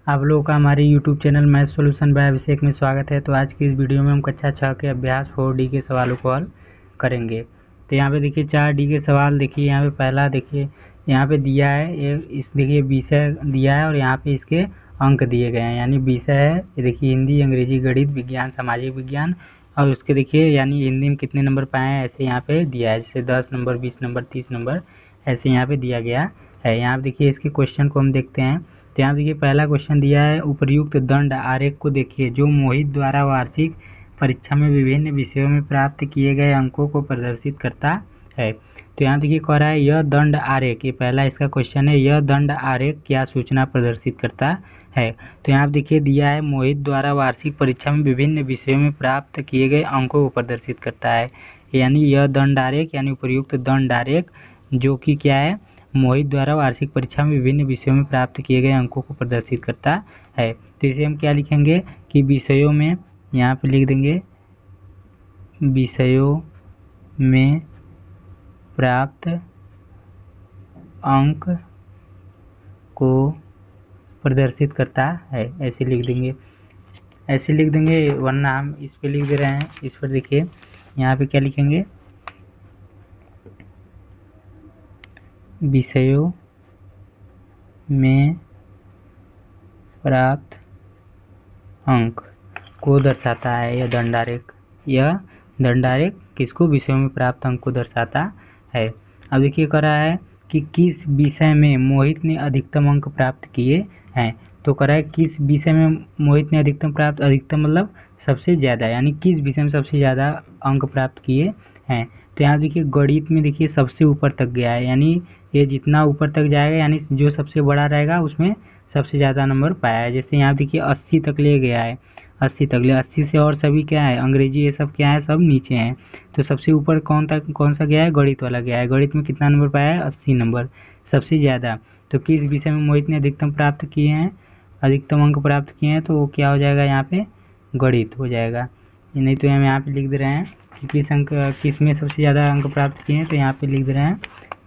आप लोगों का हमारे YouTube channel math solution by Abhishek में स्वागत है। तो आज की इस वीडियो में हम कक्षा 6 के अभ्यास 4D के सवालों को हल करेंगे। तो यहाँ पे देखिए 4D के सवाल देखिए, यहाँ पे पहला देखिए यहाँ पे दिया है ये देखिए विषय दिया है और यहाँ पे इसके अंक दिए गए हैं। यानी विषय है ये देखिए हिंदी, अंग्रेजी, गणित, विज्ञान, सामाजिक विज्ञान और उसके देखिए यानी हिंदी में कितने नंबर पाए हैं ऐसे यहाँ पे दिया है, जैसे 10 नंबर, 20 नंबर, 30 नंबर ऐसे यहाँ पे दिया गया है। यहाँ पे देखिए इसके क्वेश्चन को हम देखते हैं। तो यहाँ देखिए पहला क्वेश्चन दिया है, उपर्युक्त दंड आरेख को देखिए जो मोहित द्वारा वार्षिक परीक्षा में विभिन्न विषयों में प्राप्त किए गए अंकों को प्रदर्शित करता है। तो यहाँ देखिए कह रहा है यह दंड आरेख, ये पहला इसका क्वेश्चन है, यह दंड आरेख क्या सूचना प्रदर्शित करता है। तो यहाँ देखिए दिया है मोहित द्वारा वार्षिक परीक्षा में विभिन्न विषयों में प्राप्त किए गए अंकों को प्रदर्शित करता है। यानी यह दंड आरेख यानी उपर्युक्त दंड आरेख जो कि क्या है, मोहित द्वारा वार्षिक परीक्षा में विभिन्न विषयों में प्राप्त किए गए अंकों को प्रदर्शित करता है। तो इसे हम क्या लिखेंगे कि विषयों में, यहाँ पे लिख देंगे विषयों में प्राप्त अंक को प्रदर्शित करता है, ऐसे लिख देंगे। ऐसे लिख देंगे वरना हम इस पे लिख दे रहे हैं, इस पर देखिए यहाँ पे क्या लिखेंगे, विषयों में प्राप्त अंक को दर्शाता है यह दंडारेख। यह दंडारेख किसको, विषयों में प्राप्त अंक को दर्शाता है। अब देखिए कह रहा है कि किस विषय में मोहित ने अधिकतम अंक प्राप्त किए हैं। तो कह रहा है किस विषय में मोहित ने अधिकतम मतलब सबसे ज़्यादा, यानी किस विषय में सबसे ज़्यादा अंक प्राप्त किए हैं। तो यहाँ देखिए गणित में देखिए सबसे ऊपर तक गया है, यानी ये जितना ऊपर तक जाएगा यानी जो सबसे बड़ा रहेगा उसमें सबसे ज़्यादा नंबर पाया है। जैसे यहाँ देखिए 80 तक ले गया है, 80 तक ले, 80 से और सभी क्या है, अंग्रेजी ये सब क्या है, सब नीचे हैं। तो सबसे ऊपर कौन सा गया है, गणित वाला गया है। गणित में कितना नंबर पाया है, 80 नंबर, सबसे ज़्यादा। तो किस विषय में मोहित ने अधिकतम प्राप्त किए हैं, अधिकतम अंक प्राप्त किए हैं, तो वो क्या हो जाएगा, यहाँ पे गणित हो जाएगा। नहीं तो हम यहाँ पे लिख दे रहे हैं कि किस में सबसे ज़्यादा अंक प्राप्त किए हैं, तो यहाँ पे लिख दे रहे हैं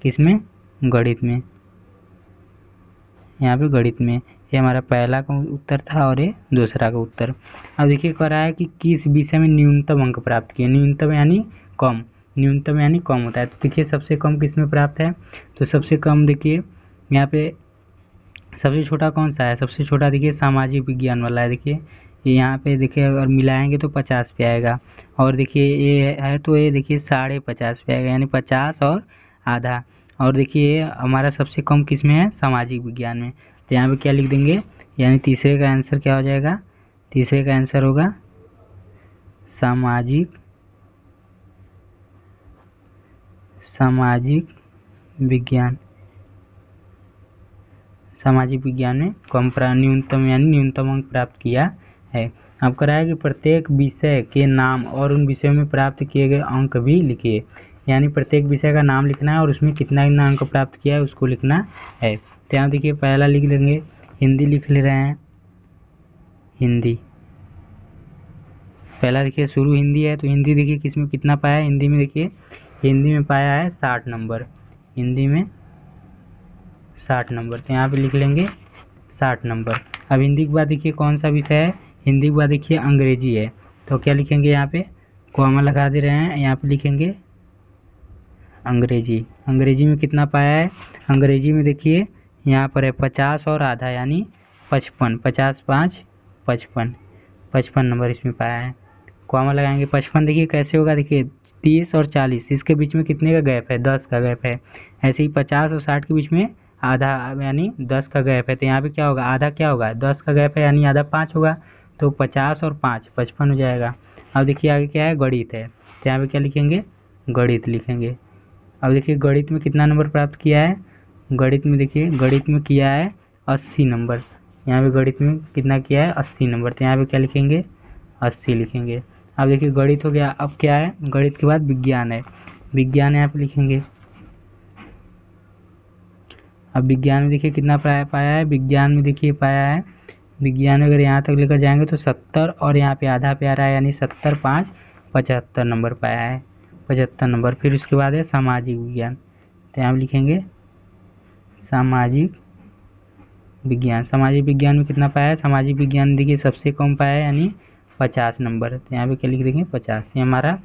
किस में, गणित में, यहाँ पे गणित में। ये हमारा पहला का उत्तर था और ये दूसरा का उत्तर। अब देखिए कह रहा है कि किस विषय में न्यूनतम अंक प्राप्त किए, न्यूनतम यानी कम, न्यूनतम यानी कम होता है। तो देखिए सबसे कम किस में प्राप्त है, तो सबसे कम देखिए यहाँ पे सबसे छोटा कौन सा है, सबसे छोटा देखिए सामाजिक विज्ञान वाला है। देखिए यहाँ पे देखिए अगर मिलाएंगे तो 50 पे आएगा, और देखिए ये है तो ये देखिए 50.5 पे आएगा, यानी 50 और आधा। और देखिए हमारा सबसे कम किस में है, सामाजिक विज्ञान में। तो यहाँ पे क्या लिख देंगे, यानी तीसरे का आंसर क्या हो जाएगा, तीसरे का आंसर होगा सामाजिक विज्ञान। सामाजिक विज्ञान में कम न्यूनतम यानी न्यूनतम अंक प्राप्त किया है। अब कह रहा है कि प्रत्येक विषय के नाम और उन विषयों में प्राप्त किए गए अंक भी लिखिए। यानी प्रत्येक विषय का नाम लिखना है और उसमें कितना अंक प्राप्त किया है उसको लिखना है। तो यहाँ देखिए पहला लिख लेंगे, हिंदी लिख ले रहे हैं, हिंदी पहला देखिए शुरू हिंदी है, तो हिंदी देखिए किस में कितना पाया है, हिंदी में देखिए हिंदी में पाया है 60 नंबर, हिंदी में 60 नंबर। तो यहाँ पे लिख लेंगे 60 नंबर। अब हिंदी के बाद देखिए कौन सा विषय है, हिंदी के बाद देखिए अंग्रेजी है। तो क्या लिखेंगे, यहाँ पे कॉमा लगा दे रहे हैं, यहाँ पे लिखेंगे अंग्रेजी। अंग्रेजी में कितना पाया है, अंग्रेजी में देखिए यहाँ पर है 50 और आधा यानी 55, 50 5 55, 55 नंबर इसमें पाया है। कॉमा लगाएंगे 55 देखिए कैसे होगा, देखिए 30 और 40 इसके बीच में कितने का गैप है, 10 का गैप है। ऐसे ही 50 और 60 के बीच में आधा यानी 10 का गैप है। तो यहाँ पे क्या होगा, आधा क्या होगा, 10 का गैप है यानी आधा 5 होगा। तो 50 और 5 55 हो जाएगा। अब देखिए आगे क्या है, गणित है। तो यहाँ पे क्या लिखेंगे, गणित लिखेंगे। अब देखिए गणित में कितना नंबर प्राप्त किया है, गणित में देखिए गणित में किया है 80 नंबर। यहाँ पे गणित में कितना किया है, 80 नंबर। तो यहाँ पे क्या लिखेंगे, 80 लिखेंगे। अब देखिए गणित हो गया, अब क्या है, गणित के बाद विज्ञान है, विज्ञान यहाँ पे लिखेंगे। अब विज्ञान में देखिए कितना पाया है, विज्ञान में देखिए पाया है, विज्ञान में अगर यहाँ तक लेकर जाएंगे तो 70 और यहाँ पे आधा पे आ रहा है यानी 70 5 75 नंबर पाया है, 75 नंबर। फिर उसके बाद है सामाजिक विज्ञान। तो यहाँ लिखेंगे सामाजिक विज्ञान, सामाजिक विज्ञान में कितना पाया है, सामाजिक विज्ञान देखिए सबसे कम पाया है यानी 50 नंबर। तो यहाँ पे क्या लिख देंगे 50। ये हमारा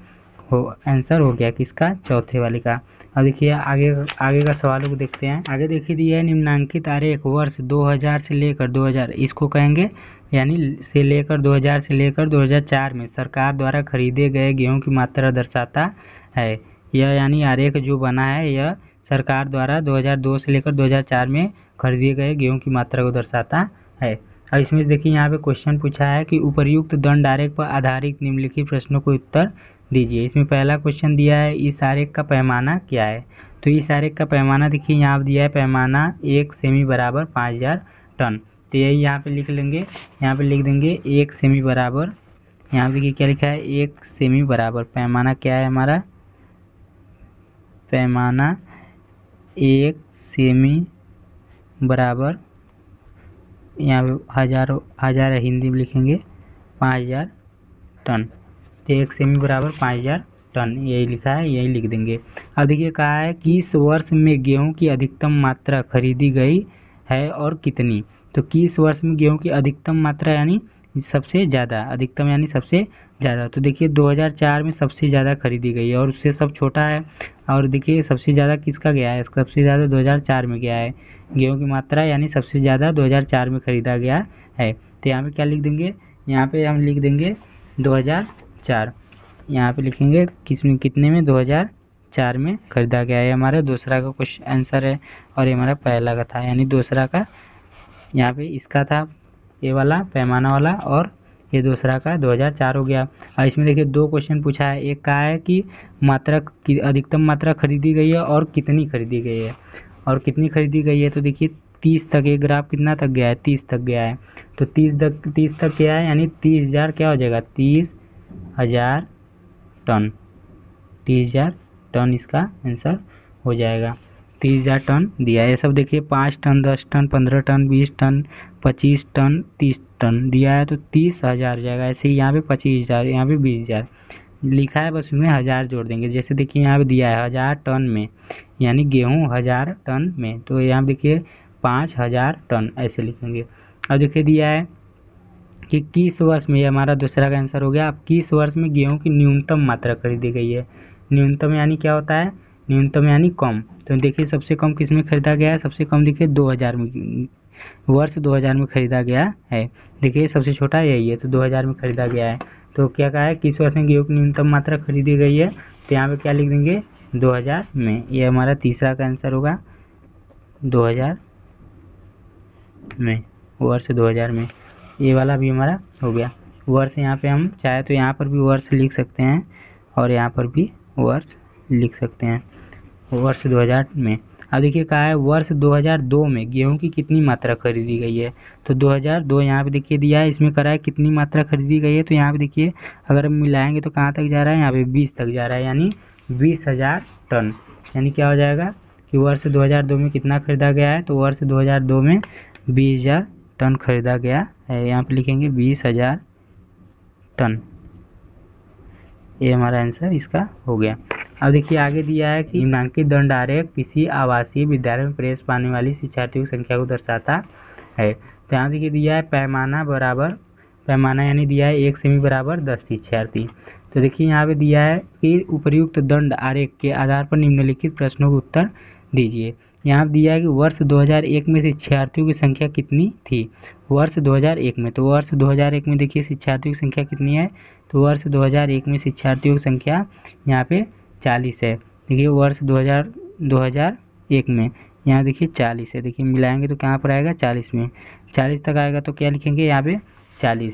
आंसर हो गया किसका, चौथे वाले का। अब देखिए आगे का सवालों को देखते हैं। आगे देखिए दिया है निम्नांकित आरेख वर्ष 2000 से लेकर 2000 इसको कहेंगे यानी से लेकर 2000 से लेकर 2004 में सरकार द्वारा खरीदे गए गेहूं की मात्रा दर्शाता है। यह यानी आरेख जो बना है यह सरकार द्वारा 2002 से लेकर 2004 में खरीदे गए गेहूं की मात्रा को दर्शाता है। और इसमें देखिए यहाँ पे क्वेश्चन पूछा है कि उपर्युक्त दंड आरेख पर आधारित निम्नलिखित प्रश्नों को उत्तर दीजिए। इसमें पहला क्वेश्चन दिया है इस आरेख का पैमाना क्या है। तो इस आरेख का पैमाना देखिए यहाँ पे दिया है पैमाना 1 सेमी बराबर 5000 टन। तो यही यहाँ पे लिख लेंगे, यहाँ पे लिख देंगे 1 सेमी बराबर, यहाँ पे देखिए क्या लिखा है 1 सेमी बराबर पैमाना क्या है हमारा, पैमाना 1 सेमी बराबर, यहाँ पे हजार हिंदी में लिखेंगे 5000 टन। तो 1 सेमी बराबर 5000 टन यही लिखा है, यही लिख देंगे। अब देखिए कहा है कि इस वर्ष में गेहूं की अधिकतम मात्रा खरीदी गई है और कितनी। तो किस वर्ष में गेहूं की अधिकतम मात्रा यानी सबसे ज़्यादा, अधिकतम यानी सबसे ज़्यादा। तो देखिए 2004 में सबसे ज़्यादा खरीदी गई है और उससे सब छोटा है। और देखिए सबसे ज़्यादा किसका गया है, सबसे ज़्यादा 2004 में गया है गेहूं की मात्रा यानी सबसे ज़्यादा 2004 में खरीदा गया है। तो यहाँ पे क्या लिख देंगे, यहाँ पे हम लिख देंगे 2004, यहाँ पे लिखेंगे किसमें कितने में 2004 में खरीदा गया है। हमारा दूसरा का क्वेश्चन आंसर है और ये हमारा पहला का था यानी दूसरा का, यहाँ पे इसका था ये वाला पैमाना वाला और ये दूसरा का 2004 हो गया। और इसमें देखिए दो क्वेश्चन पूछा है, एक कहा है कि मात्रा की अधिकतम मात्रा खरीदी गई है और कितनी खरीदी गई है, और कितनी खरीदी गई है। तो देखिए 30 तक, ये ग्राफ कितना तक गया है 30 तक गया है। तो 30 तक गया है यानी 30,000 क्या हो जाएगा 30,000 टन, 30,000 टन इसका आंसर हो जाएगा। 30,000 टन दिया है। ये सब देखिए 5 ton 10 ton 15 ton 20 ton 25 ton 30 ton दिया है तो 30,000 हो जाएगा। ऐसे ही यहाँ पे 25,000, यहाँ पे 20,000 लिखा है, बस उसमें 1000 जोड़ देंगे। जैसे देखिए यहाँ पे दिया है 1000 टन में यानी गेहूँ 1000 टन में, तो यहाँ देखिए 5000 टन ऐसे लिखेंगे। अब देखिए दिया है कि किस वर्ष में, ये हमारा दूसरा का आंसर हो गया। अब किस वर्ष में गेहूं की न्यूनतम मात्रा खरीदी गई है। न्यूनतम यानी क्या होता है, न्यूनतम यानी कम। तो देखिए सबसे कम किस में खरीदा गया है, सबसे कम देखिए 2000 में, वर्ष 2000 में खरीदा गया है। देखिए सबसे छोटा यही है तो 2000 में खरीदा गया है। तो क्या कहा है किस वर्ष में गेहूँ की न्यूनतम मात्रा खरीदी गई है, तो यहाँ पे क्या लिख देंगे 2000 में। ये हमारा तीसरा का आंसर होगा 2000 में, वर्ष 2000 में। ये वाला भी हमारा हो गया वर्ष। यहाँ पे हम चाहे तो यहाँ पर भी वर्ष लिख सकते हैं और यहाँ पर भी वर्ष लिख सकते हैं, वर्ष 2000 में। अब देखिए कहा है वर्ष 2002 में गेहूं की कितनी मात्रा खरीदी गई है। तो 2002 यहाँ पे देखिए दिया है, इसमें करा है कितनी मात्रा खरीदी गई है। तो यहाँ पे देखिए अगर हम मिलाएंगे तो कहाँ तक जा रहा है, यहाँ पे 20 तक जा रहा है यानी 20,000 टन। यानी क्या हो जाएगा कि वर्ष 2002 में कितना खरीदा गया है, तो वर्ष 2002 में 20,000 टन खरीदा गया है। यहाँ पे लिखेंगे 20,000 टन, ये हमारा आंसर इसका हो गया। अब देखिए आगे दिया है कि निम्नांकित दंड आरेख किसी आवासीय विद्यालय में प्रवेश पाने वाली शिक्षार्थियों की संख्या को दर्शाता है। तो यहाँ देखिए दिया है पैमाना बराबर, पैमाना यानी दिया है 1 सेमी बराबर 10 शिक्षार्थी। तो देखिए यहाँ पे दिया है कि उपर्युक्त दंड आरेख के आधार पर निम्नलिखित प्रश्नों का उत्तर दीजिए। यहाँ दिया है कि वर्ष 2001 में शिक्षार्थियों की संख्या कितनी थी, वर्ष 2001 में। तो वर्ष 2001 में देखिए शिक्षार्थियों की संख्या कितनी है, तो वर्ष 2001 में शिक्षार्थियों की संख्या यहाँ पे 40 है। देखिए वर्ष 2001 में यहाँ देखिए 40 है। देखिए मिलाएंगे तो कहाँ पर आएगा 40 में, 40 तक आएगा तो क्या लिखेंगे यहाँ पे 40,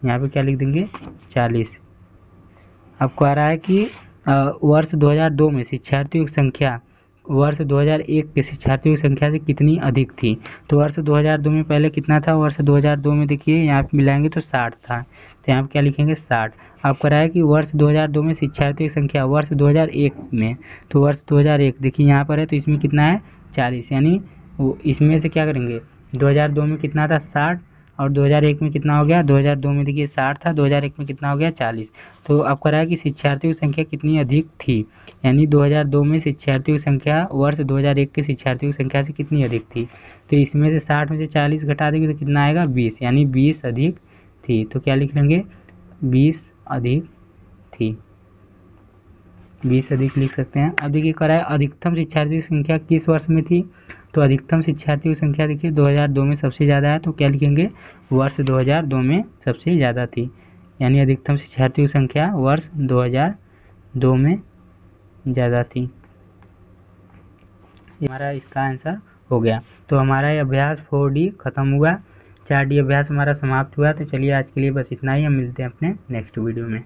यहाँ पे क्या लिख देंगे 40। आपको आ रहा है कि वर्ष 2002 में शिक्षार्थियों की संख्या वर्ष 2001 के शिक्षार्थियों की संख्या से कितनी अधिक थी। तो वर्ष 2002 में पहले कितना था, वर्ष 2002 में देखिए यहाँ पे मिलाएंगे तो 60 था, तो यहाँ पे क्या लिखेंगे 60। आपको रहा है कि वर्ष 2002 में शिक्षार्थियों की संख्या वर्ष 2001 में, तो वर्ष 2001 देखिए यहाँ पर है तो इसमें कितना है 40, यानी इसमें से क्या करेंगे 2002 में कितना था 60 और 2001 में कितना हो गया, 2002 में देखिए 60 था, 2001 में कितना हो गया 40। तो अब कह रहा है कि शिक्षार्थियों की संख्या कितनी अधिक थी, यानी 2002 में शिक्षार्थियों की संख्या वर्ष 2001 के शिक्षार्थियों की संख्या से कितनी अधिक थी। तो इसमें से 60 में से 40 घटा देंगे तो कितना आएगा 20, यानी 20 अधिक थी। तो क्या लिख लेंगे 20 अधिक थी, 20 अधिक लिख सकते हैं। अब देखिए कह रहा है अधिकतम शिक्षार्थियों की संख्या किस वर्ष में थी, तो अधिकतम शिक्षार्थियों की संख्या देखिए 2002 में सबसे ज़्यादा है, तो क्या लिखेंगे वर्ष 2002 में सबसे ज़्यादा थी, यानी अधिकतम शिक्षार्थियों की संख्या वर्ष 2002 में ज़्यादा थी। हमारा इसका आंसर हो गया। तो हमारा ये अभ्यास 4D खत्म हुआ, 4D अभ्यास हमारा समाप्त हुआ। तो चलिए आज के लिए बस इतना ही, हम मिलते हैं अपने नेक्स्ट वीडियो में।